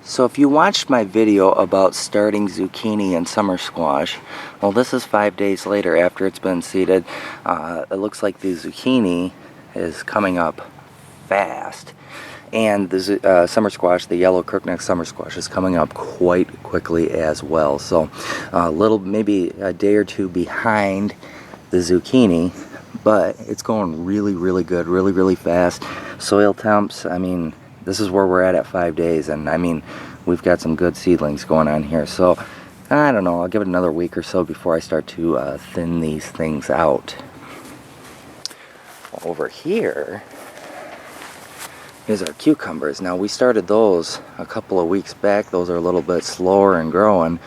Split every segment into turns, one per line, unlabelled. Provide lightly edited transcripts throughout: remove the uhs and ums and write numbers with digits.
So if you watched my video about starting zucchini and summer squash, well, this is 5 days later after it's been seeded. It looks like the zucchini is coming up fast, and the summer squash, the yellow crookneck summer squash, is coming up quite quickly as well. So maybe a day or two behind the zucchini, but it's going really good, really fast. Soil temps, I mean, this is where we're at 5 days, and I mean, we've got some good seedlings going on here. So I don't know, I'll give it another week or so before I start to thin these things out. Over here is our cucumbers. Now, we started those a couple of weeks back. Those are a little bit slower in growing,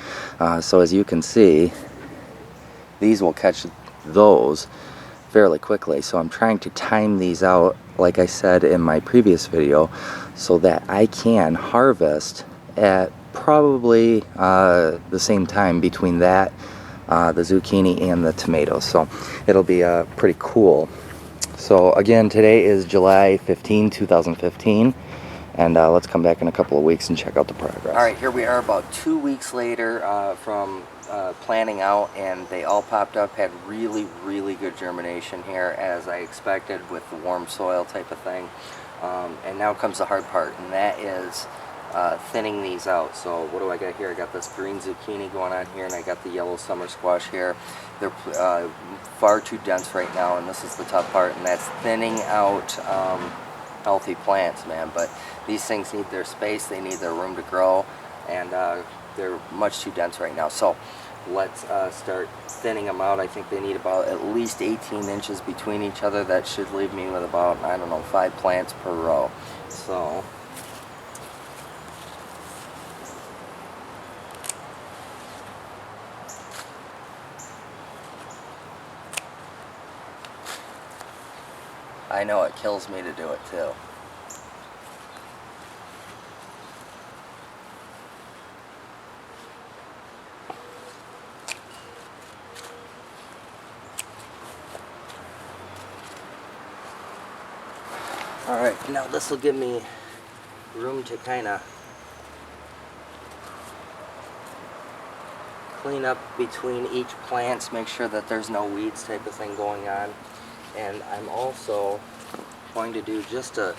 so as you can see, these will catch those fairly quickly. So I'm trying to time these out, like I said in my previous video, so that I can harvest at probably the same time between that, the zucchini and the tomatoes. So it'll be pretty cool. So again, today is July 15, 2015, and let's come back in a couple of weeks and check out the progress. Alright, here we are about 2 weeks later from planting out, and they all popped up, had really good germination here, as I expected with the warm soil type of thing. And now comes the hard part, and that is thinning these out. So what do I got here? I got this green zucchini going on here, and I got the yellow summer squash here. They're far too dense right now, and this is the tough part, and that's thinning out healthy plants, man. But these things need their space, they need their room to grow, and they're much too dense right now. So let's start thinning them out. I think they need about at least 18 inches between each other. That should leave me with about, I don't know, 5 plants per row. So I know it kills me to do it too. Alright, now this will give me room to kind of clean up between each plants, make sure that there's no weeds type of thing going on. And I'm also going to do just a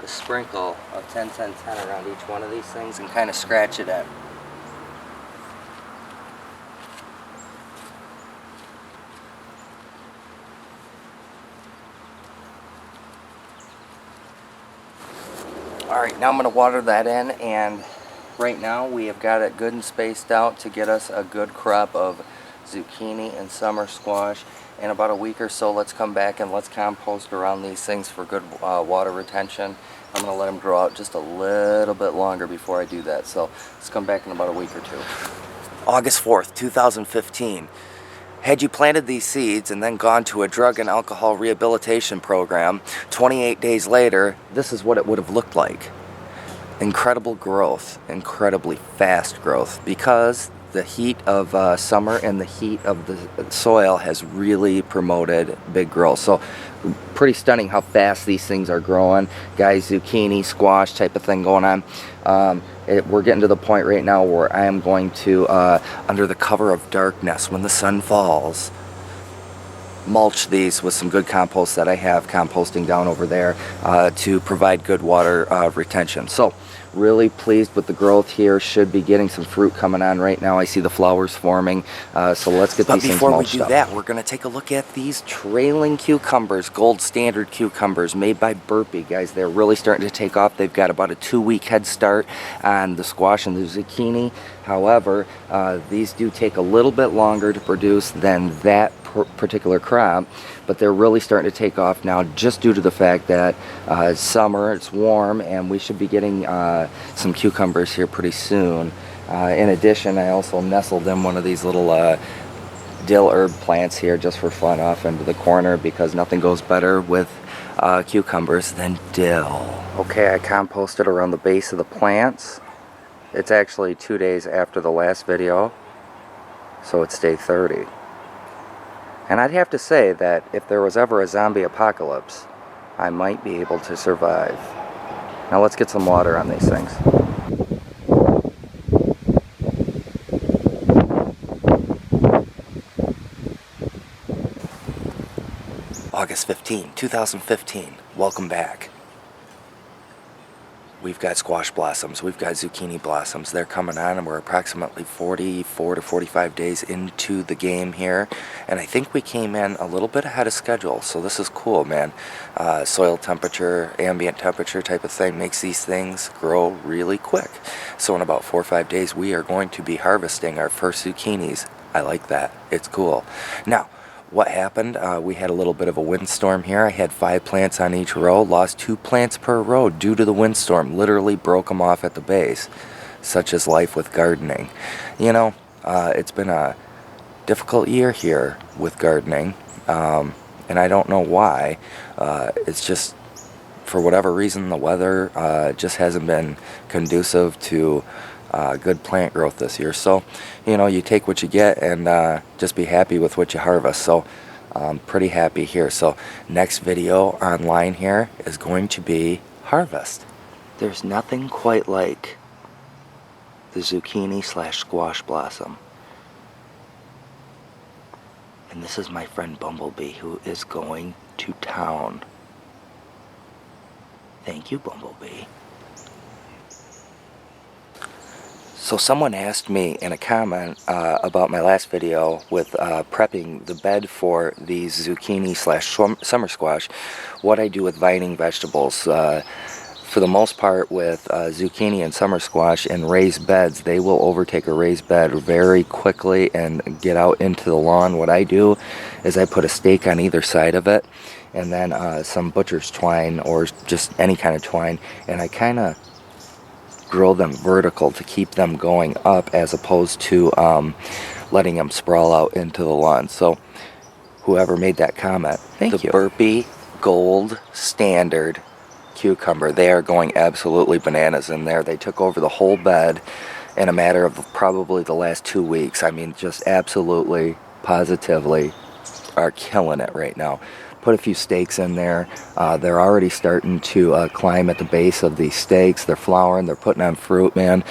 sprinkle of 10-10-10 around each one of these things and kind of scratch it in. Alright, now I'm going to water that in, and right now we have got it good and spaced out to get us a good crop of zucchini and summer squash. In about a week or so, let's come back and let's compost around these things for good water retention. I'm going to let them grow out just a little bit longer before I do that. So let's come back in about a week or two. August 4th, 2015. Had you planted these seeds and then gone to a drug and alcohol rehabilitation program, 28 days later, this is what it would have looked like. Incredible growth, incredibly fast growth, because the heat of summer and the heat of the soil has really promoted big growth. So pretty stunning how fast these things are growing. Guys, zucchini, squash type of thing going on. We're getting to the point right now where I am going to, under the cover of darkness, when the sun falls, mulch these with some good compost that I have composting down over there to provide good water retention. So really pleased with the growth here. Should be getting some fruit coming on right now. I see the flowers forming. So let's get these things mulched up. But before we do that, we're going to take a look at these trailing cucumbers, gold standard cucumbers made by Burpee. Guys, they're really starting to take off. They've got about a 2-week head start on the squash and the zucchini. However, these do take a little bit longer to produce than that particular crop, but they're really starting to take off now, just due to the fact that it's summer, it's warm, and we should be getting some cucumbers here pretty soon. In addition, I also nestled in one of these little dill herb plants here just for fun off into the corner, because nothing goes better with cucumbers than dill. Okay, I composted around the base of the plants. It's actually 2 days after the last video, so it's day 30. And I'd have to say that if there was ever a zombie apocalypse, I might be able to survive. Now let's get some water on these things. August 15, 2015. Welcome back. We've got squash blossoms, we've got zucchini blossoms. They're coming on, and we're approximately 44 to 45 days into the game here. And I think we came in a little bit ahead of schedule, so this is cool, man. Soil temperature, ambient temperature type of thing makes these things grow really quick. So in about 4 or 5 days, we are going to be harvesting our first zucchinis. I like that. It's cool. Now, what happened? We had a little bit of a windstorm here. I had 5 plants on each row, lost 2 plants per row due to the windstorm. Literally broke them off at the base. Such is life with gardening. You know, it's been a difficult year here with gardening, and I don't know why. It's just, for whatever reason, the weather just hasn't been conducive to good plant growth this year. So, you know, you take what you get and just be happy with what you harvest. So I'm pretty happy here. So next video online here is going to be harvest. There's nothing quite like the zucchini / squash blossom. And this is my friend Bumblebee, who is going to town. Thank you, Bumblebee. So someone asked me in a comment about my last video with prepping the bed for these zucchini / summer squash, what I do with vining vegetables. For the most part with zucchini and summer squash in raised beds, they will overtake a raised bed very quickly and get out into the lawn. What I do is I put a stake on either side of it, and then some butcher's twine or just any kind of twine, and I kind of grow them vertical to keep them going up as opposed to letting them sprawl out into the lawn. So whoever made that comment, thank you. The Burpee Gold Standard cucumber, they are going absolutely bananas in there. They took over the whole bed in a matter of probably the last 2 weeks. I mean, just absolutely, positively are killing it right now. Put a few stakes in there. They're already starting to climb at the base of these stakes. They're flowering. They're putting on fruit, man.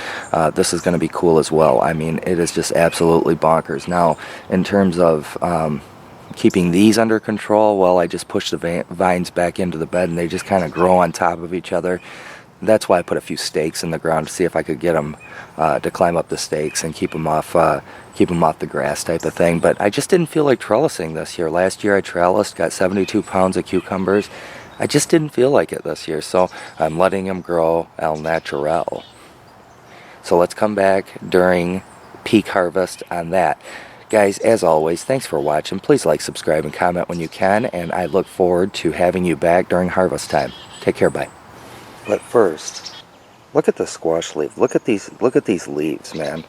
This is going to be cool as well. I mean, it is just absolutely bonkers. Now, in terms of keeping these under control, well, I just push the vines back into the bed, and they just kind of grow on top of each other. That's why I put a few stakes in the ground to see if I could get them to climb up the stakes and keep them off the grass type of thing. But I just didn't feel like trellising this year. Last year I trellised, got 72 pounds of cucumbers. I just didn't feel like it this year, so I'm letting them grow al natural. So let's come back during peak harvest on that. Guys, as always, thanks for watching. Please like, subscribe, and comment when you can, and I look forward to having you back during harvest time. Take care, bye. But first, look at the squash leaf. Look at these leaves, man.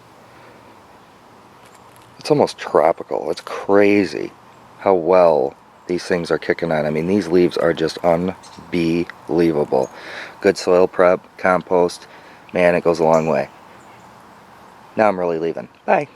It's almost tropical. It's crazy how well these things are kicking on. I mean, these leaves are just unbelievable. Good soil prep, compost, man, it goes a long way. Now I'm really leaving. Bye.